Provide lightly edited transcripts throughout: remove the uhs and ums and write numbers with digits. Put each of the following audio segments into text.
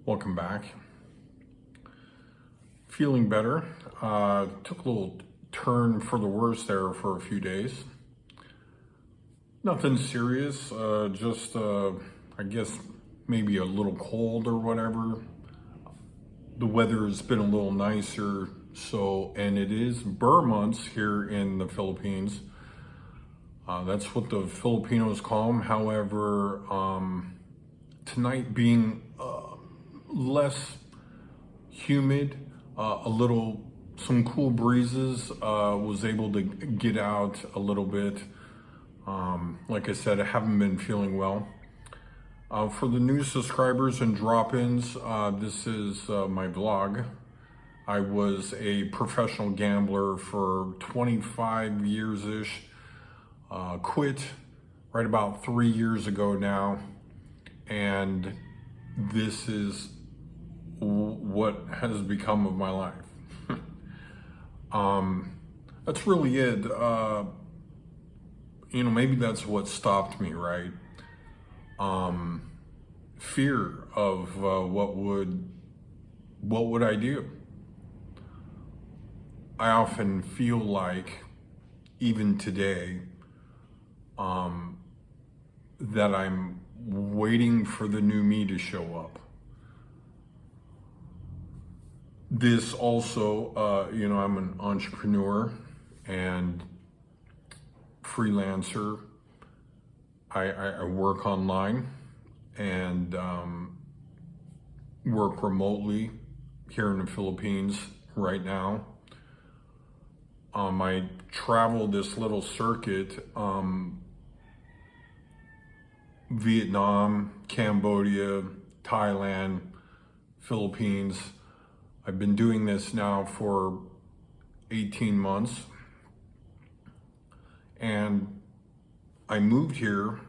Welcome back. Feeling better. Took a little turn for the worse there for a few days. Nothing serious, I guess maybe a little cold or whatever. The weather has been a little nicer, and it is Burr months here in the Philippines. That's what the Filipinos call them. However, tonight being less humid, some cool breezes, was able to get out a little bit. Like I said, I haven't been feeling well. For the new subscribers and drop-ins, this is my vlog. I was a professional gambler for 25 years-ish. Quit right about 3 years ago now. And this is what has become of my life. That's really it. Maybe that's what stopped me, right? Fear of what would I do? I often feel like, even today, that I'm waiting for the new me to show up. This also, I'm an entrepreneur and freelancer. I work online and work remotely here in the Philippines right now. I travel this little circuit, Vietnam, Cambodia, Thailand, Philippines. I've been doing this now for 18 months. And I moved here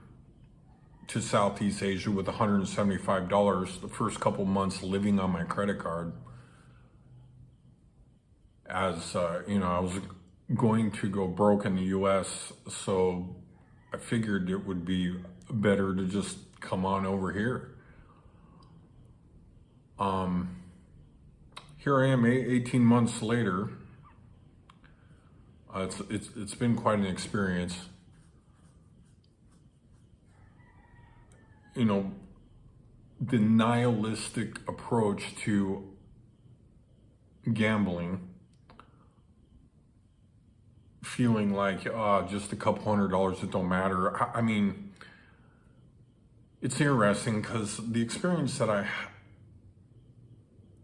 to Southeast Asia with $175 the first couple months living on my credit card. As I was going to go broke in the US, so I figured it would be better to just come on over here. Here I am 18 months later. It's been quite an experience. The nihilistic approach to gambling, feeling like just a couple $100, it don't matter. I mean, it's interesting because the experience that I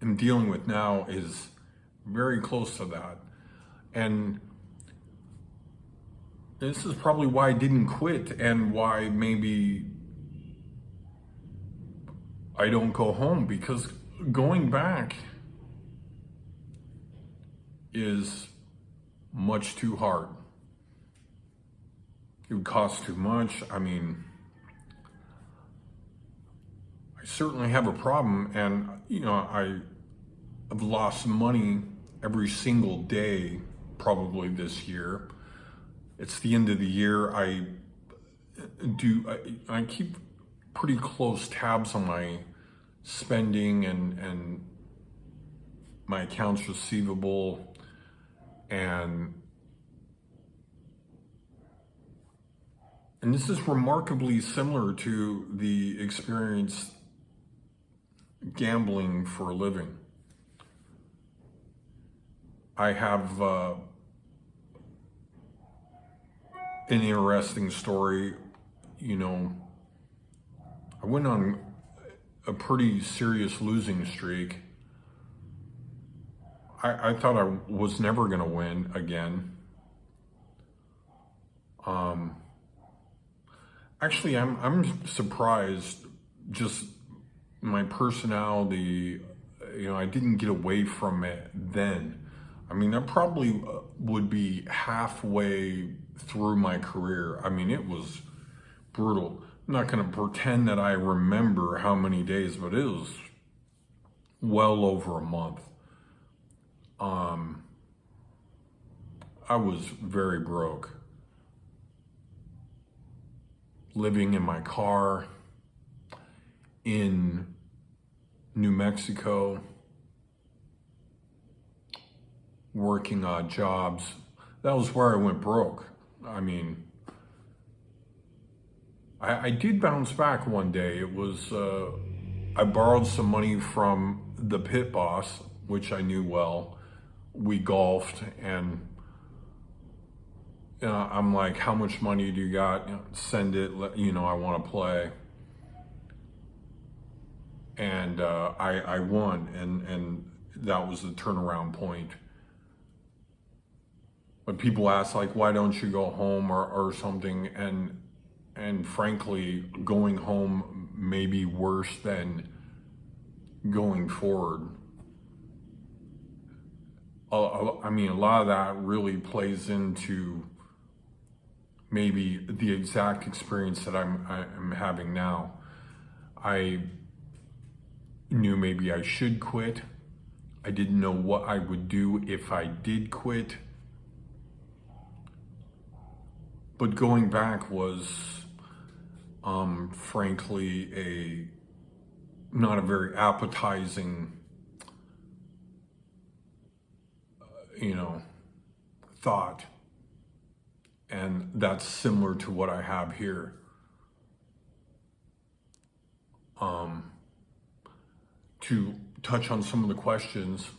am dealing with now is very close to that. And this is probably why I didn't quit and why maybe I don't go home, because going back is much too hard. It would cost too much. I mean, I certainly have a problem, and I've lost money every single day probably this year. It's the end of the year. I keep pretty close tabs on my spending and my accounts receivable, and this is remarkably similar to the experience gambling for a living. I have an interesting story. I went on a pretty serious losing streak. I thought I was never gonna win again. Actually, I'm surprised, just my personality, I didn't get away from it then. I mean, I probably would be halfway through my career. I mean, it was brutal. I'm not gonna pretend that I remember how many days, but it was well over a month. I was very broke. Living in my car, in New Mexico, working odd jobs. That was where I went broke. I mean, I did bounce back one day. It was, I borrowed some money from the pit boss, which I knew well. We golfed, and I'm like, how much money do you got? Send it, I want to play. And I won, and that was the turnaround point. But people ask, like, why don't you go home or something? And frankly, going home may be worse than going forward. I mean, a lot of that really plays into maybe the exact experience that I'm having now. I knew maybe I should quit. I didn't know what I would do if I did quit. But going back was, frankly, not a very appetizing, thought. And that's similar to what I have here. To touch on some of the questions,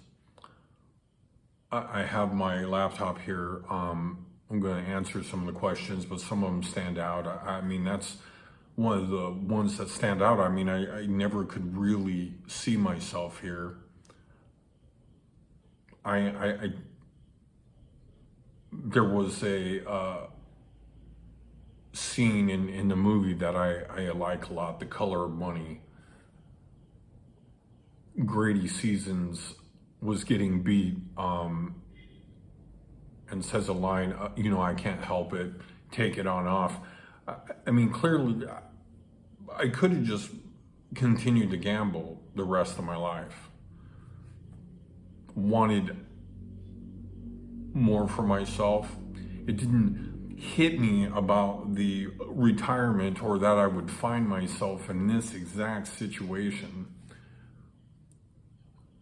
I have my laptop here. I'm going to answer some of the questions, but some of them stand out. I mean, that's one of the ones that stand out. I mean, I never could really see myself here. There was a scene in the movie that I like a lot, The Color of Money. Grady Seasons was getting beat and says a line, I can't help it, take it on off. I mean, clearly, I could have just continued to gamble the rest of my life. Wanted more for myself. It didn't hit me about the retirement or that I would find myself in this exact situation.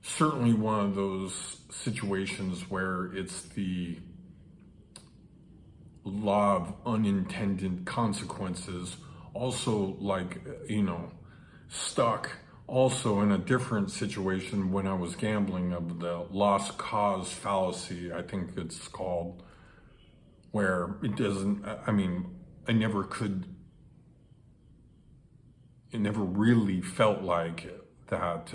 Certainly one of those situations where it's the law of unintended consequences. Also, like, stuck also in a different situation when I was gambling, of the lost cause fallacy, I think it's called, where it doesn't, it never really felt like that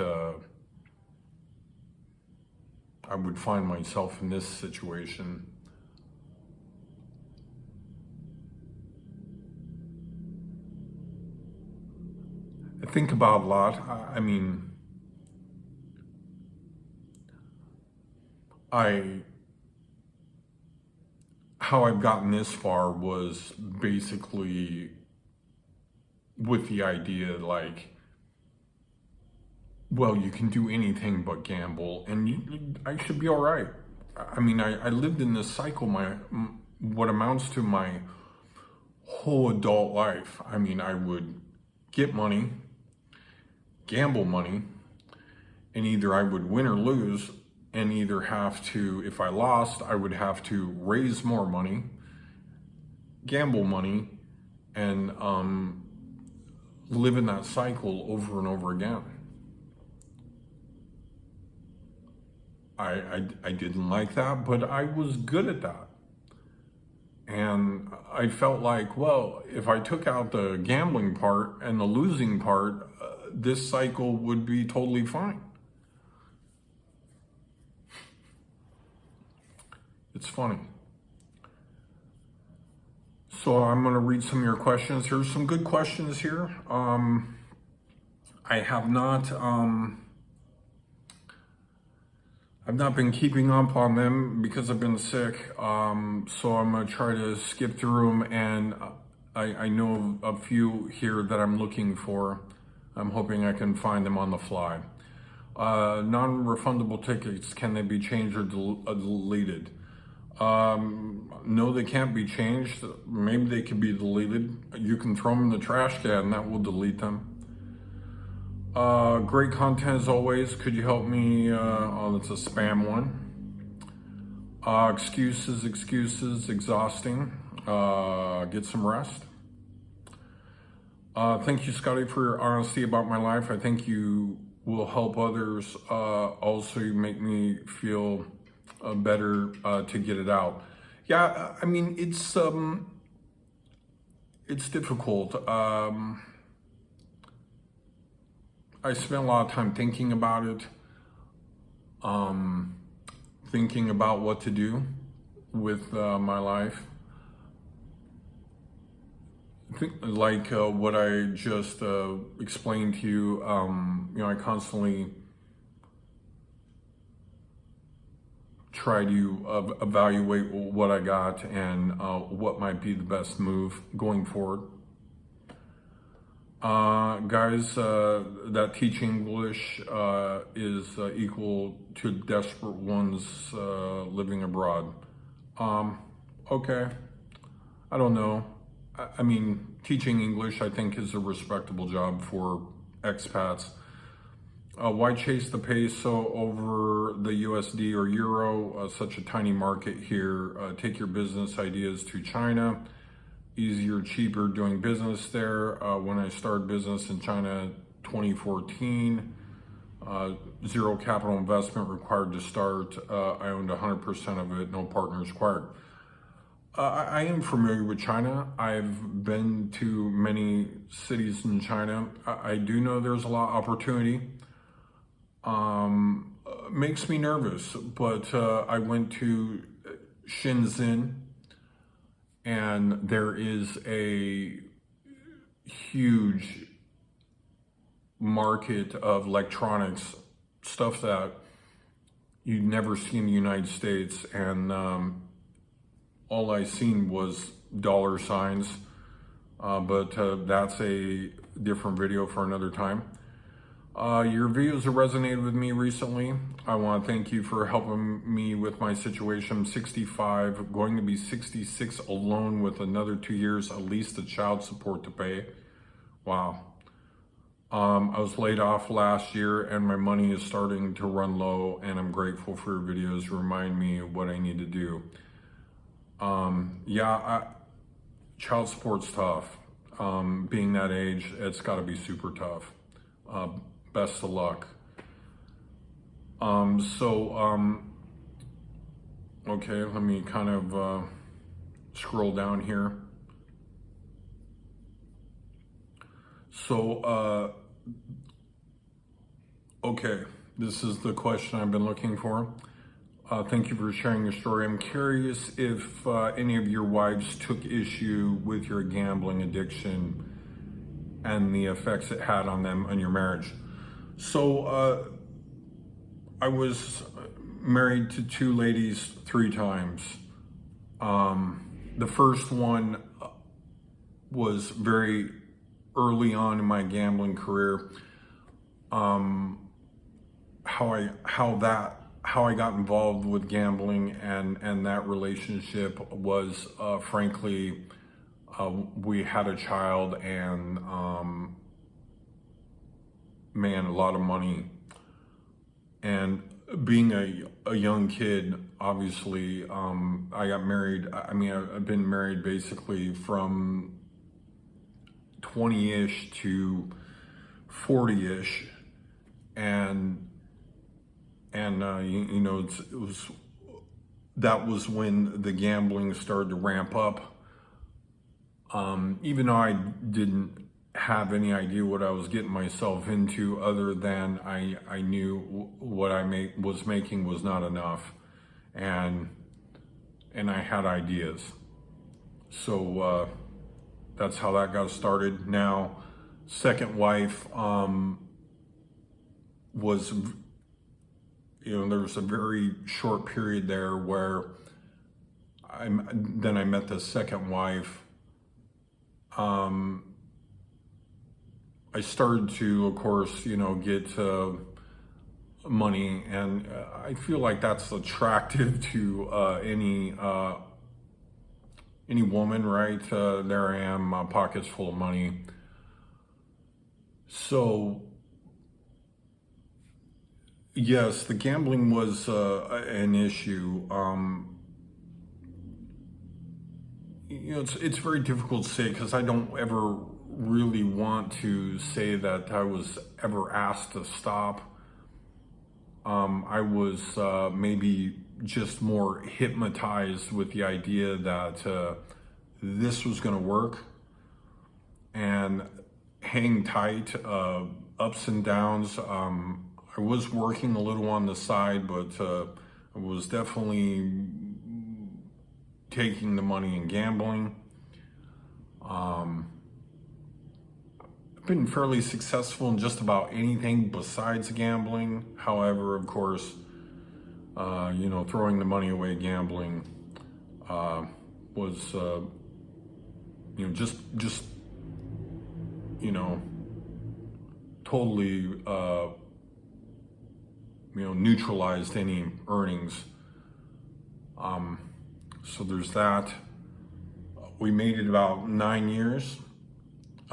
I would find myself in this situation. I think about a lot. How I've gotten this far was basically with the idea, like, well, you can do anything but gamble, and I should be all right. I lived in this cycle what amounts to my whole adult life. I would get money, gamble money, and either I would win or lose, and either have to, if I lost, I would have to raise more money, gamble money, and live in that cycle over and over again. I didn't like that, but I was good at that. And I felt like, well, if I took out the gambling part and the losing part, this cycle would be totally fine. It's funny. So I'm going to read some of your questions. Here's some good questions here. I've not been keeping up on them because I've been sick, so I'm going to try to skip through them, and I know a few here that I'm looking for. I'm hoping I can find them on the fly. Non-refundable tickets, can they be changed or deleted? No, they can't be changed. Maybe they could be deleted. You can throw them in the trash can, that will delete them. Great content as always. Could you help me? Oh, it's a spam one. Excuses, exhausting. Get some rest. Thank you, Scotty, for your honesty about my life. I think you will help others. Also, you make me feel better to get it out. Yeah, I mean, it's difficult. I spent a lot of time thinking about it, thinking about what to do with my life. Like what I just explained to you, I constantly try to evaluate what I got and what might be the best move going forward. Guys that teach English is equal to desperate ones living abroad. Okay, I don't know. I mean, teaching English, I think, is a respectable job for expats. Why chase the peso over the USD or euro? Such a tiny market here. Take your business ideas to China. Easier, cheaper doing business there. When I started business in China 2014, zero capital investment required to start. I owned 100% of it, no partners required. I am familiar with China. I've been to many cities in China. I do know there's a lot of opportunity. Makes me nervous, but I went to Shenzhen, and there is a huge market of electronics, stuff that you'd never see in the United States, and all I seen was dollar signs, but that's a different video for another time. Your videos have resonated with me recently. I want to thank you for helping me with my situation. I'm 65, going to be 66 alone with another 2 years, at least of child support to pay. Wow. I was laid off last year and my money is starting to run low, and I'm grateful for your videos to remind me of what I need to do. Child support's tough. Being that age, it's got to be super tough. Best of luck. Okay, let me kind of scroll down here. Okay, this is the question I've been looking for. Thank you for sharing your story. I'm curious if any of your wives took issue with your gambling addiction and the effects it had on them on your marriage. So I was married to 2 ladies 3 times. The first one was very early on in my gambling career. How I got involved with gambling and that relationship was frankly, we had a child and man, a lot of money. And being a young kid, obviously, I got married. I mean, I've been married basically from 20-ish to 40-ish. And that was when the gambling started to ramp up. Even though I didn't have any idea what I was getting myself into, other than I knew what I was making was not enough, and I had ideas. So that's how that got started. Now, second wife was, there was a very short period there where then I met the second wife. I started to, of course, get money, and I feel like that's attractive to any woman, right? There I am, my pockets full of money. So yes, the gambling was an issue. It's very difficult to say because I don't ever really want to say that I was ever asked to stop. I was maybe just more hypnotized with the idea that this was going to work, and hang tight, ups and downs. I was working a little on the side, but I was definitely taking the money and gambling. I've been fairly successful in just about anything besides gambling. However, of course, throwing the money away gambling was, just totally, neutralized any earnings. So there's that. We made it about 9 years.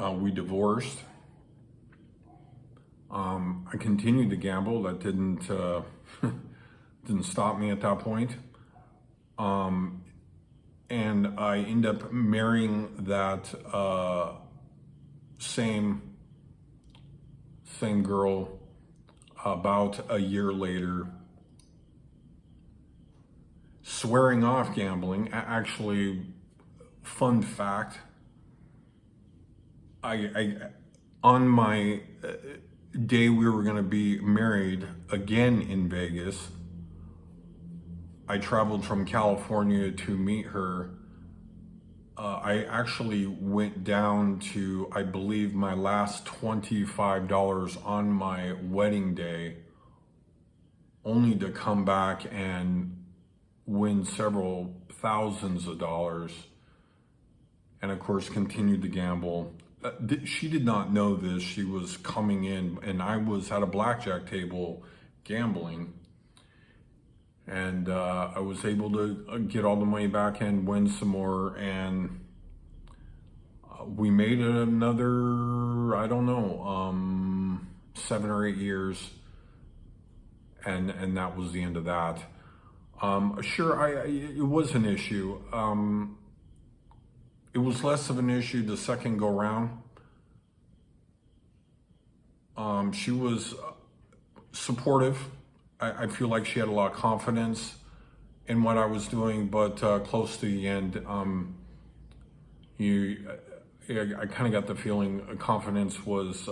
We divorced. I continued to gamble. That didn't didn't stop me at that point. And I ended up marrying that same girl about a year later, swearing off gambling. Actually, fun fact, I on my day we were going to be married again in Vegas, I traveled from California to meet her. I actually went down to, I believe, my last $25 on my wedding day, only to come back and win several thousands of dollars, and of course continued to gamble. She did not know this. She was coming in, and I was at a blackjack table gambling, and I was able to get all the money back and win some more, and we made it another, I don't know, 7 or 8 years, and that was the end of that. Sure, it was an issue. It was less of an issue the second go round. She was supportive. I feel like she had a lot of confidence in what I was doing, but close to the end, I kind of got the feeling confidence was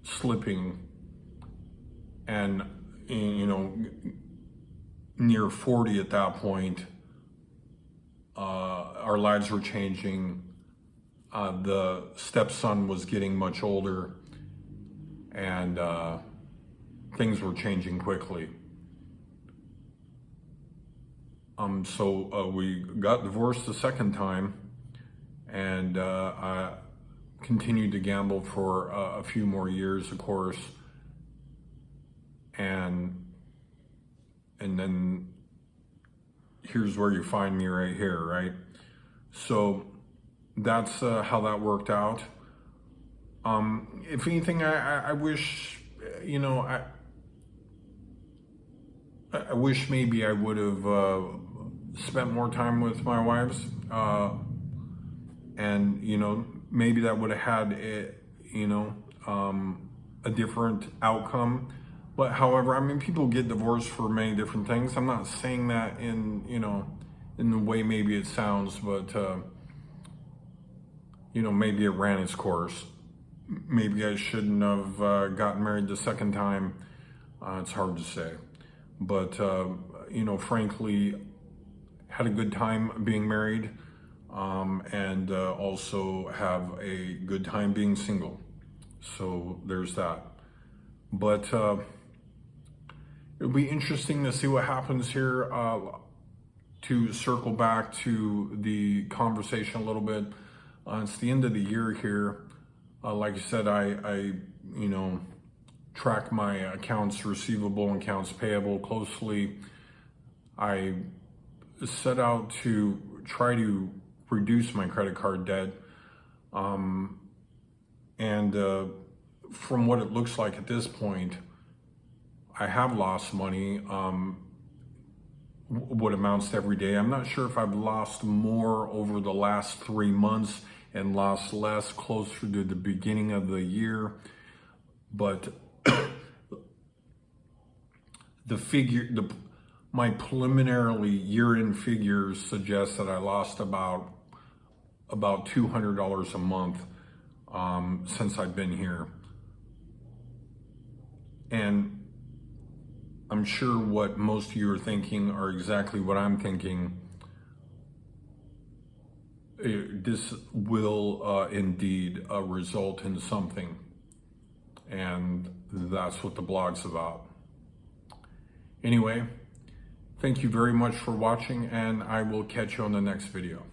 slipping, and near 40 at that point. Our lives were changing. The stepson was getting much older, and things were changing quickly. So we got divorced the second time, and I continued to gamble for a few more years, of course, and then here's where you find me right here, right? So that's how that worked out. If anything, I wish, I wish maybe I would have spent more time with my wives, and maybe that would have had a different outcome. But however, I mean, people get divorced for many different things. I'm not saying that in the way maybe it sounds, but maybe it ran its course. Maybe I shouldn't have gotten married the second time. It's hard to say, but frankly, had a good time being married, and also have a good time being single. So there's that. But it'll be interesting to see what happens here. To circle back to the conversation a little bit, it's the end of the year here. Like I said, I track my accounts receivable and accounts payable closely. I set out to try to reduce my credit card debt, and from what it looks like at this point, I have lost money, what amounts to every day. I'm not sure if I've lost more over the last 3 months and lost less closer to the beginning of the year, but my preliminarily year-end figures suggest that I lost about $200 a month since I've been here. And I'm sure what most of you are thinking are exactly what I'm thinking. This will indeed result in something. And that's what the blog's about. Anyway, thank you very much for watching, and I will catch you on the next video.